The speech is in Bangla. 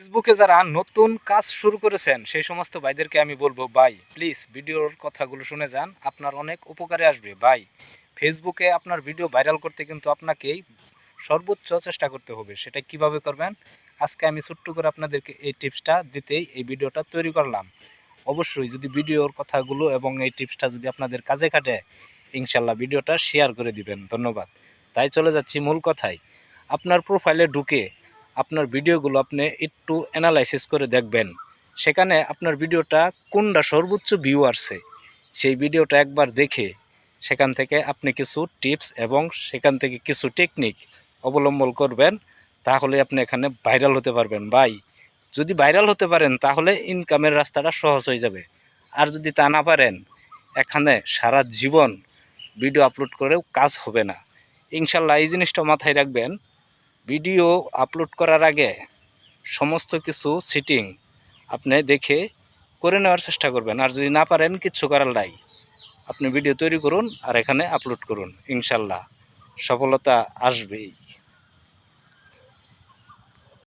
ফেসবুকে যারা নতুন কাজ শুরু করেছেন সেই সমস্ত ভাইদেরকে আমি বলবো, ভাই প্লিজ ভিডিওর কথাগুলো শুনে যান, আপনার অনেক উপকারে আসবে। ভাই, ফেসবুকে আপনার ভিডিও ভাইরাল করতে কিন্তু আপনাকেই সর্বোচ্চ চেষ্টা করতে হবে। সেটা কিভাবে করবেন আজকে আমি ছোট্ট করে আপনাদেরকে এই টিপসটা দিতেই এই ভিডিওটা তৈরি করলাম। অবশ্যই যদি ভিডিওর কথাগুলো এবং এই টিপসটা যদি আপনাদের কাজে খাটে, ইনশাল্লাহ ভিডিওটা শেয়ার করে দিবেন। ধন্যবাদ। তাই চলে যাচ্ছি মূল কথায়। আপনার প্রোফাইলে ঢুকে আপনার ভিডিওগুলো আপনি একটু অ্যানালাইসিস করে দেখবেন, সেখানে আপনার ভিডিওটা কোনটা সর্বোচ্চ ভিউ আসছে সেই ভিডিওটা একবার দেখে সেখান থেকে আপনি কিছু টিপস এবং সেখান থেকে কিছু টেকনিক অবলম্বন করবেন, তাহলে আপনি এখানে ভাইরাল হতে পারবেন। ভাই, যদি ভাইরাল হতে পারেন তাহলে ইনকামের রাস্তাটা সহজ হয়ে যাবে। আর যদি তা না পারেন, এখানে সারা জীবন ভিডিও আপলোড করেও কাজ হবে না। ইনশাল্লাহ এই জিনিসটা মাথায় রাখবেন। ভিডিও আপলোড করার আগে সমস্ত কিছু সেটিং আপনি দেখে করে নেওয়ার চেষ্টা করবেন। আর যদি না পারেন, কিচ্ছু করার নাই, আপনি ভিডিও তৈরি করুন আর এখানে আপলোড করুন, ইনশাল্লাহ সফলতা আসবেই।